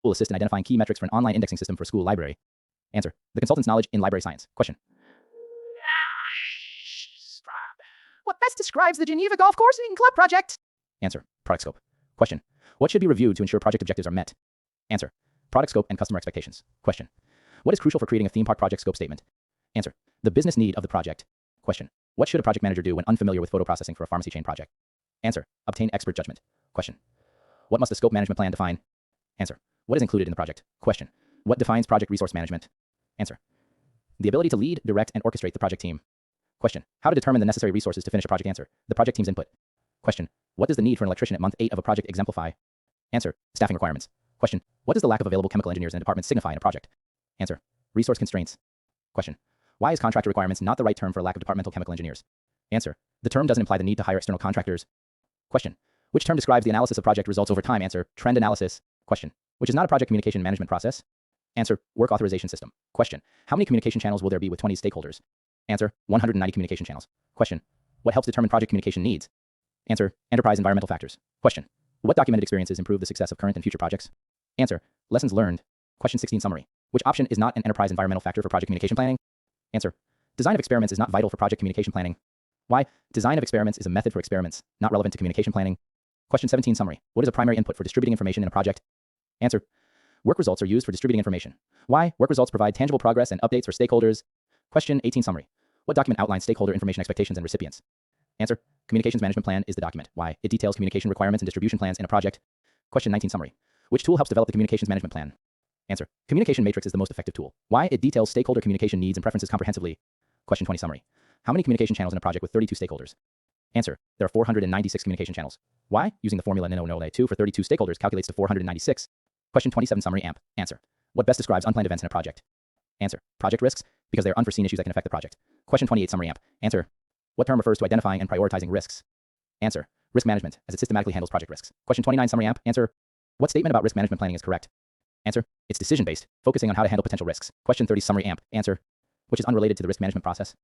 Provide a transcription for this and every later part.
will assist in identifying key metrics for an online indexing system for a school library. Answer. The consultant's knowledge in library science. Question. What best describes the Geneva Golf Coursing Club project? Answer. Product scope. Question. What should be reviewed to ensure project objectives are met? Answer. Product scope and customer expectations. Question. What is crucial for creating a theme park project scope statement? Answer. The business need of the project. Question. What should a project manager do when unfamiliar with photo processing for a pharmacy chain project? Answer. Obtain expert judgment. Question. What must the scope management plan define? Answer. What is included in the project? Question. What defines project resource management? Answer. The ability to lead, direct, and orchestrate the project team. Question. How to determine the necessary resources to finish a project? Answer. The project team's input. Question. What does the need for an electrician at month 8 of a project exemplify? Answer. Staffing requirements. Question. What does the lack of available chemical engineers in a department signify in a project? Answer. Resource constraints. Question. Why is contractor requirements not the right term for a lack of departmental chemical engineers? Answer. The term doesn't imply the need to hire external contractors. Question. Which term describes the analysis of project results over time? Answer. Trend analysis. Question. Which is not a project communication management process? Answer. Work authorization system. Question. How many communication channels will there be with 20 stakeholders? Answer. 190 communication channels. Question. What helps determine project communication needs? Answer. Enterprise environmental factors. Question. What documented experiences improve the success of current and future projects? Answer. Lessons learned. Question 16 summary. Which option is not an enterprise environmental factor for project communication planning? Answer. Design of experiments is not vital for project communication planning. Why? Design of experiments is a method for experiments, not relevant to communication planning. Question 17 summary. What is a primary input for distributing information in a project? Answer. Work results are used for distributing information. Why? Work results provide tangible progress and updates for stakeholders. Question 18 summary. What document outlines stakeholder information expectations and recipients? Answer. Communications management plan is the document. Why? It details communication requirements and distribution plans in a project. Question 19 summary. Which tool helps develop the communications management plan? Answer. Communication matrix is the most effective tool. Why? It details stakeholder communication needs and preferences comprehensively. Question 20 summary. How many communication channels in a project with 32 stakeholders? Answer. There are 496 communication channels. Why? Using the formula NO2 for 32 stakeholders calculates to 496. Question 27 summary AMP. Answer. What best describes unplanned events in a project? Answer. Project risks, because they are unforeseen issues that can affect the project. Question 28 summary AMP. Answer. What term refers to identifying and prioritizing risks? Answer. Risk management, as it systematically handles project risks. Question 29 summary AMP. Answer. What statement about risk management planning is correct? Answer. It's decision-based, focusing on how to handle potential risks. Question 30 summary AMP. Answer. Which is unrelated to the risk management process?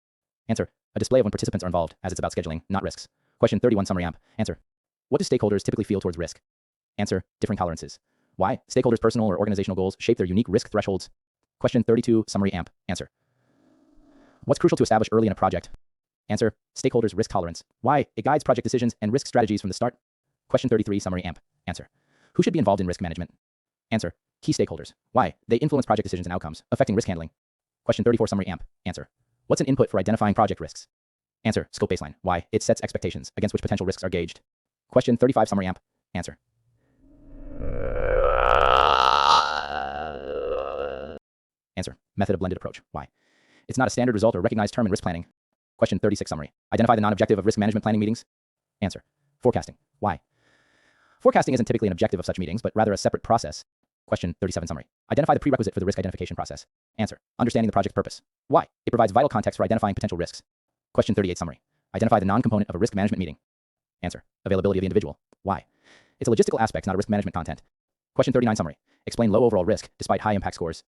Answer. A display of when participants are involved, as it's about scheduling, not risks. Question 31 summary AMP. Answer. What do stakeholders typically feel towards risk? Answer. Differing tolerances. Why? Stakeholders' personal or organizational goals shape their unique risk thresholds. Question 32 summary AMP. Answer. What's crucial to establish early in a project? Answer. Stakeholders' risk tolerance. Why? It guides project decisions and risk strategies from the start. Question 33 summary AMP. Answer. Who should be involved in risk management? Answer. Key stakeholders. Why? They influence project decisions and outcomes, affecting risk handling. Question 34 summary AMP. Answer. What's an input for identifying project risks? Answer. Scope baseline. Why? It sets expectations against which potential risks are gauged. Question 35 summary AMP. Answer. Answer. Method of blended approach. Why? It's not a standard result or recognized term in risk planning. Question 36 summary. Identify the non-objective of risk management planning meetings. Answer. Forecasting. Why? Forecasting isn't typically an objective of such meetings, but rather a separate process. Question 37 summary. Identify the prerequisite for the risk identification process. Answer. Understanding the project purpose. Why? It provides vital context for identifying potential risks. Question 38 summary. Identify the non-component of a risk management meeting. Answer. Availability of the individual. Why? It's a logistical aspect, not a risk management content. Question 39 summary. Explain low overall risk despite high impact scores.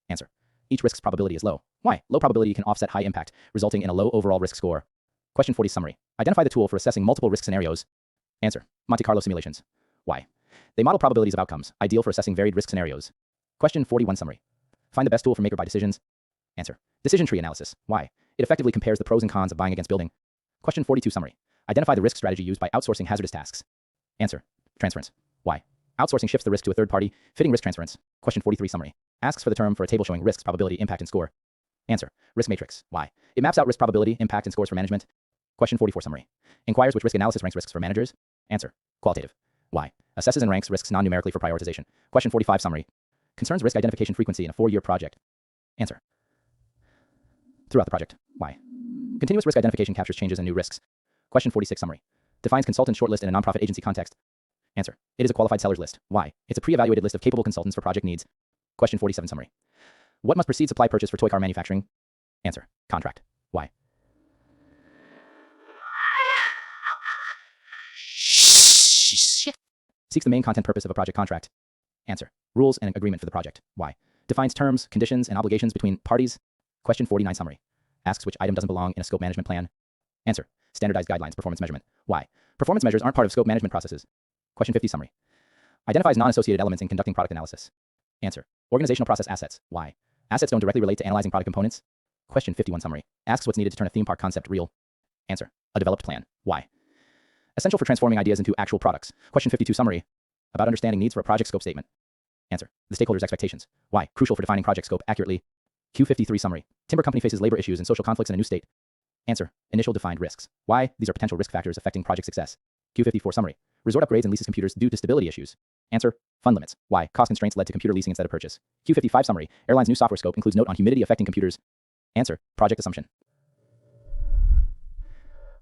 Answer. Each risk's probability is low. Why? Low probability can offset high impact, resulting in a low overall risk score. Question 40 summary. Identify the tool for assessing multiple risk scenarios. Answer. Monte Carlo simulations. Why? They model probabilities of outcomes, ideal for assessing varied risk scenarios. Question 41 summary. Find the best tool for make or buy decisions. Answer. Decision tree analysis. Why? It effectively compares the pros and cons of buying against building. Question 42 summary. Identify the risk strategy used by outsourcing hazardous tasks. Answer. Transference. Why? Outsourcing shifts the risk to a third party, fitting risk transference. Question 43 summary. Asks for the term for a table showing risks, probability, impact, and score. Answer. Risk matrix. Why? It maps out risk probability, impact, and scores for management. Question 44 summary. Inquires which risk analysis ranks risks for managers. Answer. Qualitative. Why? Assesses and ranks risks non-numerically for prioritization. Question 45 summary. Concerns risk identification frequency in a 4-year project. Answer. Throughout the project. Why? Continuous risk identification captures changes and new risks. Question 46 summary. Defines consultant shortlist in a nonprofit agency context. Answer. It is a qualified sellers list. Why? It's a pre-evaluated list of capable consultants for project needs. Question 47 summary. What must precede supply purchase for toy car manufacturing? Answer. Contract. Why? Seeks the main content purpose of a project contract. Answer. Rules and an agreement for the project. Why? Defines terms, conditions, and obligations between parties. Question 49 summary. Asks which item doesn't belong in a scope management plan. Answer. Standardized guidelines, performance measurement. Why? Performance measures aren't part of scope management processes. Question 50 summary. Identifies non-associated elements in conducting product analysis. Answer. Organizational process assets. Why? Assets don't directly relate to analyzing product components. Question 51 summary. Asks what's needed to turn a theme park concept real. Answer. A developed plan. Why? Essential for transforming ideas into actual products. Question 52 summary. About understanding needs for a project scope statement. Answer. The stakeholders' expectations. Why? Crucial for defining project scope accurately. Q53 summary. Timber company faces labor issues and social conflicts in a new state. Answer. Initial defined risks. Why? These are potential risk factors affecting project success. Q54 summary. Resort upgrades and leases computers due to stability issues. Answer. Fund limits. Why? Cost constraints led to computer leasing instead of purchase. Q55 summary. Airline's new software scope includes note on humidity affecting computers. Answer. Project assumption.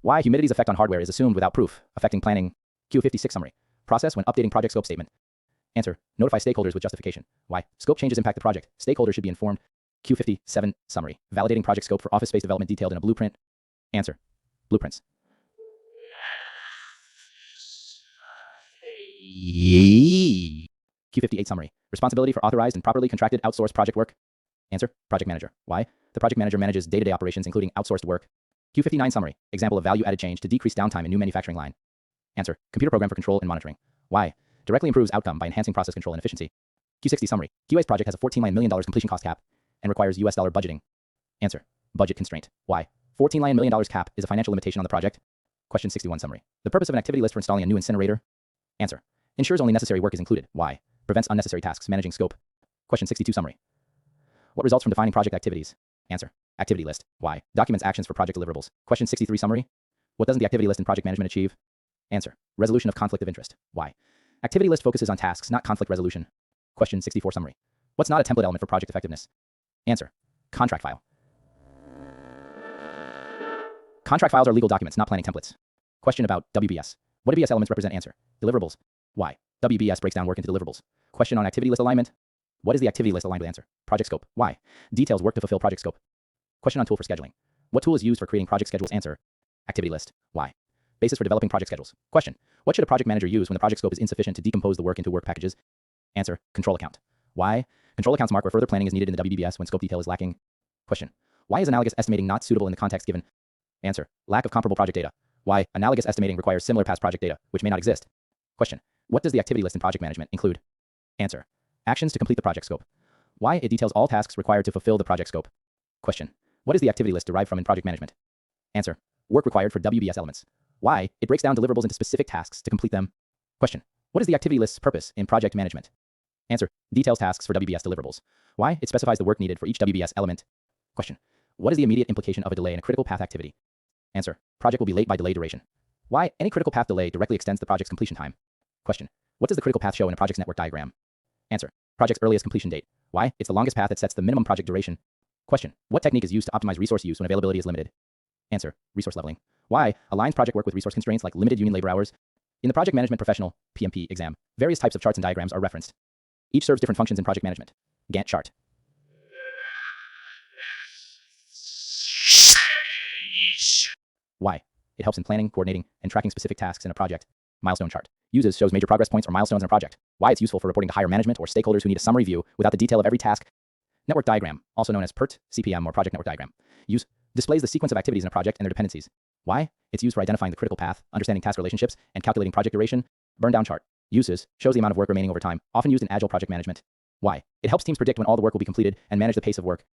Why? Humidity's effect on hardware is assumed without proof, affecting planning. Q56 summary. Process when updating project scope statement. Answer. Notify stakeholders with justification. Why? Scope changes impact the project. Stakeholders should be informed. Q57 summary. Validating project scope for office space development detailed in a blueprint. Answer. Blueprints. Q58 summary. Responsibility for authorized and properly contracted outsourced project work. Answer. Project manager. Why? The project manager manages day-to-day operations including outsourced work. Q59 summary. Example of value-added change to decrease downtime in new manufacturing line. Answer. Computer program for control and monitoring. Why? Directly improves outcome by enhancing process control and efficiency. Q60 summary. QA's project has a $14 million completion cost cap and requires US dollar budgeting. Answer. Budget constraint. Why? $14 million cap is a financial limitation on the project. Question 61 summary. The purpose of an activity list for installing a new incinerator. Answer. Ensures only necessary work is included. Why? Prevents unnecessary tasks, managing scope. Question 62 summary. What results from defining project activities? Answer. Activity list. Why? Documents actions for project deliverables. Question 63 summary. What doesn't the activity list in project management achieve? Answer. Resolution of conflict of interest. Why? Activity list focuses on tasks, not conflict resolution. Question 64 summary. What's not a template element for project effectiveness? Answer. Contract file. Contract files are legal documents, not planning templates. Question about WBS. What WBS elements represent? Answer. Deliverables. Why? WBS breaks down work into deliverables. Question on activity list alignment. What is the activity list aligned with? Answer. Project scope. Why? Details work to fulfill project scope. Question on tool for scheduling. What tool is used for creating project schedules? Answer. Activity list. Why? Basis for developing project schedules. Question. What should a project manager use when the project scope is insufficient to decompose the work into work packages? Answer. Control account. Why? Control accounts mark where further planning is needed in the WBS when scope detail is lacking. Question. Why is analogous estimating not suitable in the context given? Answer. Lack of comparable project data. Why? Analogous estimating requires similar past project data, which may not exist. Question. What does the activity list in project management include? Answer. Actions to complete the project scope. Why? It details all tasks required to fulfill the project scope. Question. What is the activity list derived from in project management? Answer. Work required for WBS elements. Why? It breaks down deliverables into specific tasks to complete them. Question. What is the activity list's purpose in project management? Answer. Details tasks for WBS deliverables. Why? It specifies the work needed for each WBS element. Question. What is the immediate implication of a delay in a critical path activity? Answer. Project will be late by delay duration. Why? Any critical path delay directly extends the project's completion time. Question. What does the critical path show in a project's network diagram? Answer. Project's earliest completion date. Why? It's the longest path that sets the minimum project duration. Question. What technique is used to optimize resource use when availability is limited? Answer. Resource leveling. Why? Aligns project work with resource constraints like limited union labor hours. In the Project Management Professional (PMP) exam, various types of charts and diagrams are referenced. Each serves different functions in project management. Gantt chart. Why? It helps in planning, coordinating, and tracking specific tasks in a project. Milestone chart. Uses shows major progress points or milestones in a project. Why? It's useful for reporting to higher management or stakeholders who need a summary view without the detail of every task. Network diagram, also known as PERT, CPM, or project network diagram. Use displays the sequence of activities in a project and their dependencies. Why? It's used for identifying the critical path, understanding task relationships, and calculating project duration. Burn down chart. Uses shows the amount of work remaining over time, often used in agile project management. Why? It helps teams predict when all the work will be completed and manage the pace of work.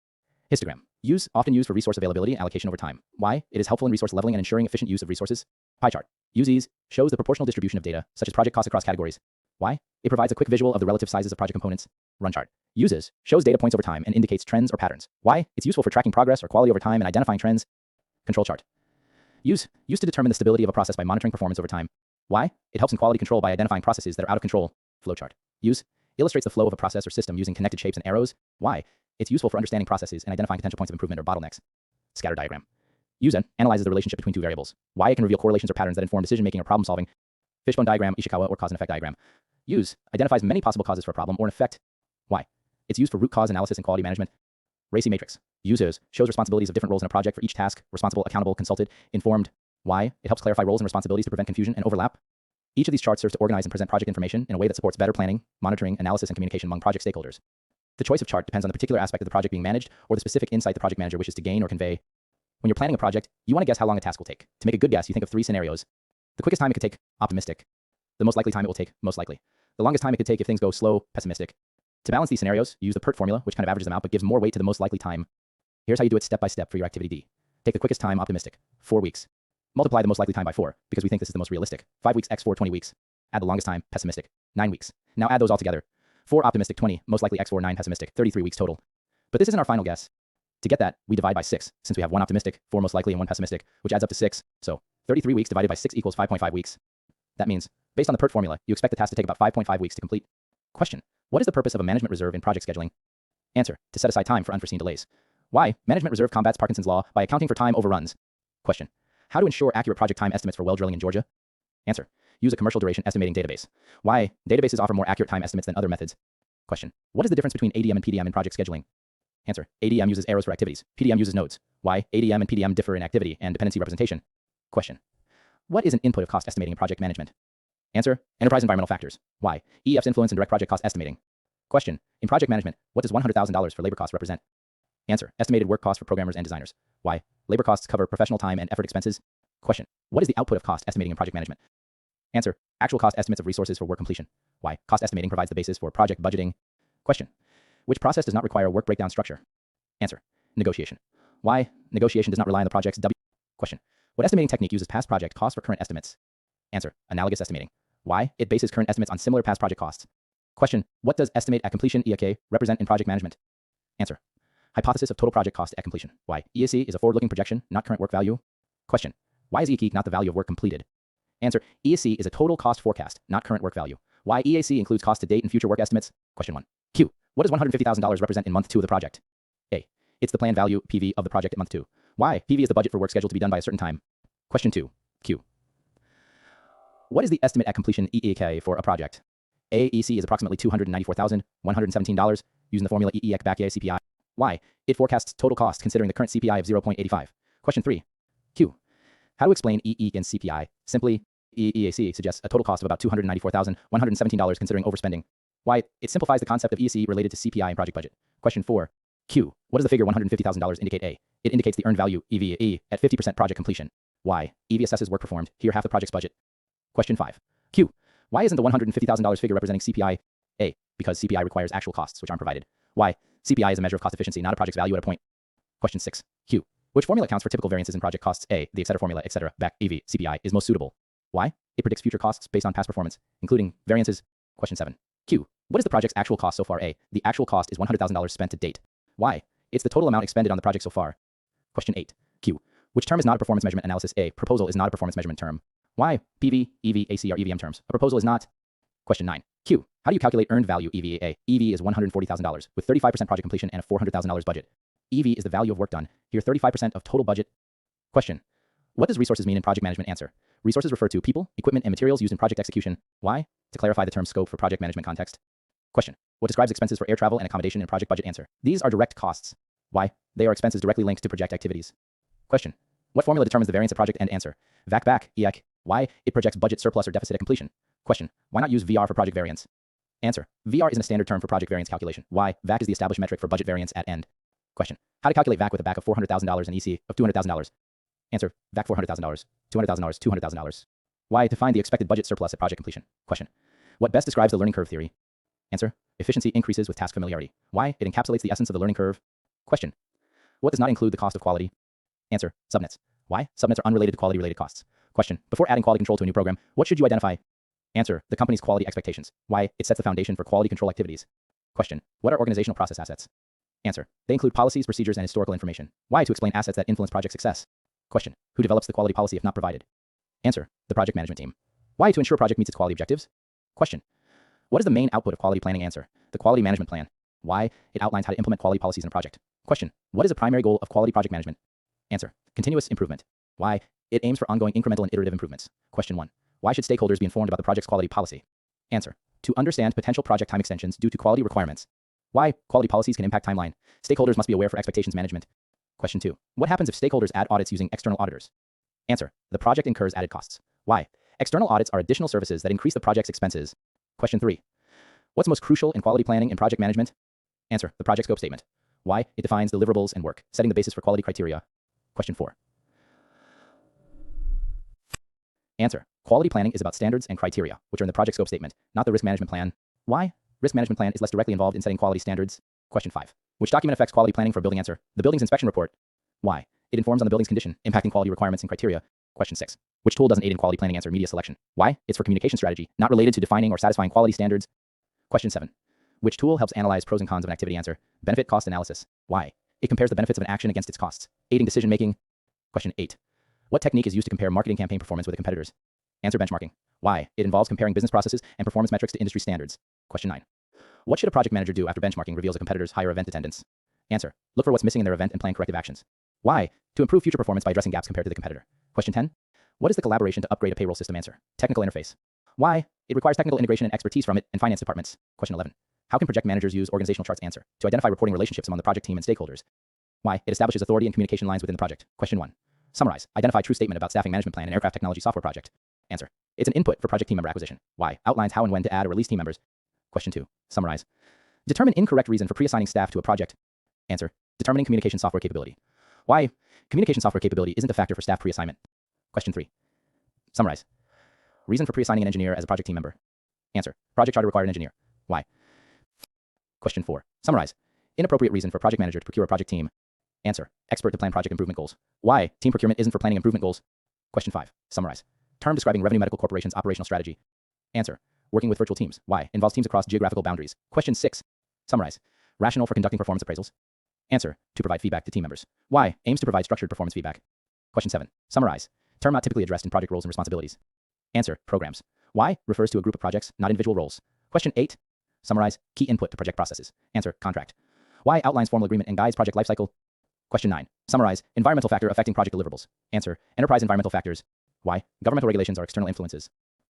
Histogram. Use often used for resource availability and allocation over time. Why? It is helpful in resource leveling and ensuring efficient use of resources. Pie chart. Uses shows the proportional distribution of data, such as project costs across categories. Why? It provides a quick visual of the relative sizes of project components. Run chart. Uses shows data points over time and indicates trends or patterns. Why? It's useful for tracking progress or quality over time and identifying trends. Control chart. Used to determine the stability of a process by monitoring performance over time. Why? It helps in quality control by identifying processes that are out of control. Flowchart. Use illustrates the flow of a process or system using connected shapes and arrows. Why? It's useful for understanding processes and identifying potential points of improvement or bottlenecks. Scatter diagram. Use analyzes the relationship between two variables. Why? It can reveal correlations or patterns that inform decision-making or problem-solving. Fishbone diagram, Ishikawa, or cause and effect diagram. Use identifies many possible causes for a problem or an effect. Why? It's used for root cause analysis and quality management. RACI matrix. Uses shows responsibilities of different roles in a project for each task. Responsible, accountable, consulted, informed. Why? It helps clarify roles and responsibilities to prevent confusion and overlap. Each of these charts serves to organize and present project information in a way that supports better planning, monitoring, analysis, and communication among project stakeholders. The choice of chart depends on the particular aspect of the project being managed or the specific insight the project manager wishes to gain or convey. When you're planning a project, you want to guess how long a task will take. To make a good guess, you think of 3 scenarios. The quickest time it could take, optimistic. The most likely time it will take, most likely. The longest time it could take if things go slow, pessimistic. To balance these scenarios, use the PERT formula, which kind of averages them out but gives more weight to the most likely time. Here's how you do it step by step for your activity D. Take the quickest time, optimistic, 4 weeks. Multiply the most likely time by 4, because we think this is the most realistic. 5 weeks x 4, 20 weeks. Add the longest time, pessimistic, 9 weeks. Now add those all together. 4 optimistic, 20, most likely x 4, 9 pessimistic, 33 weeks total. But this isn't our final guess. To get that, we divide by 6, since we have 1 optimistic, 4 most likely, and 1 pessimistic, which adds up to 6. So 33 weeks divided by 6 equals 5.5 weeks. That means, based on the PERT formula, you expect the task to take about 5.5 weeks to complete. Question: what is the purpose of a management reserve in project scheduling? Answer: to set aside time for unforeseen delays. Why? Management reserve combats Parkinson's law by accounting for time overruns. Question: how to ensure accurate project time estimates for well drilling in Georgia? Answer: use a commercial duration estimating database. Why? Databases offer more accurate time estimates than other methods. Question: what is the difference between ADM and PDM in project scheduling? Answer: ADM uses arrows for activities. PDM uses nodes. Why? ADM and PDM differ in activity and dependency representation. Question: what is an input of cost estimating in project management? Answer: enterprise environmental factors. Why? EF's influence in direct project cost estimating. Question: in project management, what does $100,000 for labor costs represent? Answer: estimated work costs for programmers and designers. Why? Labor costs cover professional time and effort expenses. Question: what is the output of cost estimating in project management? Answer: actual cost estimates of resources for work completion. Why? Cost estimating provides the basis for project budgeting. Question: which process does not require a work breakdown structure? Answer: negotiation. Why? Negotiation does not rely on the project's Question: what estimating technique uses past project costs for current estimates? Answer: analogous estimating. Why? It bases current estimates on similar past project costs. Question: what does estimate at completion (EAK) represent in project management? Answer: hypothesis of total project cost at completion. Why? EAC is a forward-looking projection, not current work value. Question: why is EAC not the value of work completed? Answer: EAC is a total cost forecast, not current work value. Why? EAC includes cost to date and future work estimates. Question 1. Q: what does $150,000 represent in month 2 of the project? A: it's the planned value, PV, of the project at month 2. Why? PV is the budget for work scheduled to be done by a certain time. Question 2. Q: what is the estimate at completion EEK for a project? A: EC is approximately $294,117 using the formula EEK back CPI. Why? It forecasts total cost considering the current CPI of 0.85. Question 3. Q: how to explain EEK and CPI? Simply, EEAC suggests a total cost of about $294,117 considering overspending. Why? It simplifies the concept of EEC related to CPI and project budget. Question 4. Q: what does the figure $150,000 indicate? A: it indicates the earned value, EVE, at 50% project completion. Why? EV assesses work performed, here half the project's budget. Question 5. Q: why isn't the $150,000 figure representing CPI? A: because CPI requires actual costs, which aren't provided. Why? CPI is a measure of cost efficiency, not a project's value at a point. Question 6. Q: which formula accounts for typical variances in project costs? A: the etc. formula, etc. back EV, CPI is most suitable. Why? It predicts future costs based on past performance, including variances. Question 7. Q: what is the project's actual cost so far? A: the actual cost is $100,000 spent to date. Why? It's the total amount expended on the project so far. Question 8. Q: which term is not a performance measurement analysis? A: proposal is not a performance measurement term. Why? PV, EV, AC are EVM terms. A proposal is not. Question 9. Q: how do you calculate earned value EVA? EV is $140,000 with 35% project completion and a $400,000 budget. EV is the value of work done. Here 35% of total budget. Question: what does resources mean in project management? Answer: resources refer to people, equipment, and materials used in project execution. Why? To clarify the term scope for project management context. Question: what describes expenses for air travel and accommodation in project budget? Answer: these are direct costs. Why? They are expenses directly linked to project activities. Question: what formula determines the variance of project end? Answer: VAC back, EAC. Why? It projects budget surplus or deficit at completion. Question: why not use VR for project variance? Answer: VR isn't a standard term for project variance calculation. Why? VAC is the established metric for budget variance at end. Question: how to calculate VAC with a BAC of $400,000 and EC of $200,000? Answer: VAC $400,000, $200,000, $200,000. Why? To find the expected budget surplus at project completion. Question: what best describes the learning curve theory? Answer: efficiency increases with task familiarity. Why? It encapsulates the essence of the learning curve. Question: what does not include the cost of quality? Answer: subnets. Why? Subnets are unrelated to quality-related costs. Question: before adding quality control to a new program, what should you identify? Answer: the company's quality expectations. Why? It sets the foundation for quality control activities. Question: what are organizational process assets? Answer: they include policies, procedures, and historical information. Why? To explain assets that influence project success. Question: who develops the quality policy if not provided? Answer: the project management team. Why? To ensure project meets its quality objectives. Question: what is the main output of quality planning? Answer: the quality management plan. Why? It outlines how to implement quality policies in a project. Question: what is the primary goal of quality project management? Answer: continuous improvement. Why? It aims for ongoing incremental and iterative improvements. Question 1. Why should stakeholders be informed about the project's quality policy? Answer: to understand potential project time extensions due to quality requirements. Why? Quality policies can impact timeline. Stakeholders must be aware for expectations management. Question 2. What happens if stakeholders add audits using external auditors? Answer: the project incurs added costs. Why? External audits are additional services that increase the project's expenses. Question 3. What's most crucial in quality planning and project management? Answer: the project scope statement. Why? It defines deliverables and work, setting the basis for quality criteria. Question 4. Answer: quality planning is about standards and criteria, which are in the project scope statement, not the risk management plan. Why? Risk management plan is less directly involved in setting quality standards. Question 5. Which document affects quality planning for a building? Answer. The building's inspection report. Why? It informs on the building's condition, impacting quality requirements and criteria. Question 6. Which tool doesn't aid in quality planning? Answer. Media selection. Why? It's for communication strategy, not related to defining or satisfying quality standards. Question 7. Which tool helps analyze pros and cons of an activity? Answer. Benefit cost analysis. Why? It compares the benefits of an action against its costs, aiding decision making. Question 8. What technique is used to compare marketing campaign performance with a competitor's? Answer. Benchmarking. Why? It involves comparing business processes and performance metrics to industry standards. Question 9. What should a project manager do after benchmarking reveals a competitor's higher event attendance? Answer. Look for what's missing in their event and plan corrective actions. Why? To improve future performance by addressing gaps compared to the competitor. Question 10. What is the collaboration to upgrade a payroll system? Answer. Technical interface. Why? It requires technical integration and expertise from it and finance departments. Question 11. How can project managers use organizational charts? Answer. To identify reporting relationships among the project team and stakeholders. Why? It establishes authority and communication lines within the project. Question 1. Summarize. Identify true statement about staffing management plan and aircraft technology software project. Answer. It's an input for project team member acquisition. Why? Outlines how and when to add or release team members. Question 2. Summarize. Determine incorrect reason for pre-assigning staff to a project. Answer. Determining communication software capability. Why? Communication software capability isn't a factor for staff pre-assignment. Question 3. Summarize. Reason for pre-assigning an engineer as a project team member. Answer. Project charter required an engineer. Why? Question 4. Summarize. Inappropriate reason for project manager to procure a project team. Answer. Expert to plan project improvement goals. Why? Team procurement isn't for planning improvement goals. Question 5. Summarize. Term describing Revenue Medical Corporation's operational strategy. Answer. Working with virtual teams. Why? Involves teams across geographical boundaries. Question 6. Summarize. Rationale for conducting performance appraisals. Answer. To provide feedback to team members. Why? Aims to provide structured performance feedback. Question 7. Summarize. Term not typically addressed in project roles and responsibilities. Answer. Programs. Why? Refers to a group of projects, not individual roles. Question 8. Summarize. Key input to project processes. Answer. Contract. Why? Outlines formal agreement and guides project lifecycle. Question 9. Summarize. Environmental factor affecting project deliverables. Answer. Enterprise environmental factors. Why? Governmental regulations are external influences.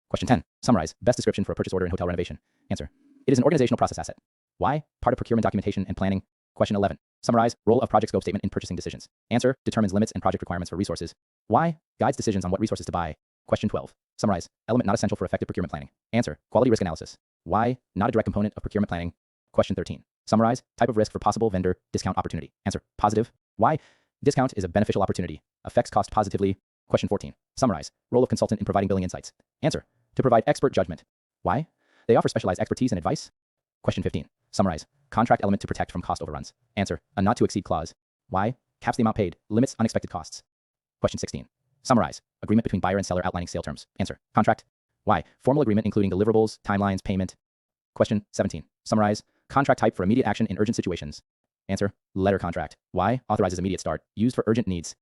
Question 10. Summarize. Best description for a purchase order in hotel renovation. Answer. It is an organizational process asset. Why? Part of procurement documentation and planning. Question 11. Summarize. Role of project scope statement in purchasing decisions. Answer. Determines limits and project requirements for resources. Why? Guides decisions on what resources to buy. Question 12. Summarize. Element not essential for effective procurement planning. Answer. Quality risk analysis. Why? Not a direct component of procurement planning. Question 13. Summarize. Type of risk for possible vendor discount opportunity. Answer. Positive. Why? Discount is a beneficial opportunity. Affects cost positively. Question 14. Summarize. Role of consultant in providing billing insights. Answer. To provide expert judgment. Why? They offer specialized expertise and advice. Question 15. Summarize. Contract element to protect from cost overruns. Answer. A not to exceed clause. Why? Caps the amount paid. Limits unexpected costs. Question 16. Summarize. Agreement between buyer and seller outlining sale terms. Answer. Contract. Why? Formal agreement including deliverables, timelines, payment. Question 17. Summarize. Contract type for immediate action in urgent situations. Answer. Letter contract. Why? Authorizes immediate start. Used for urgent needs.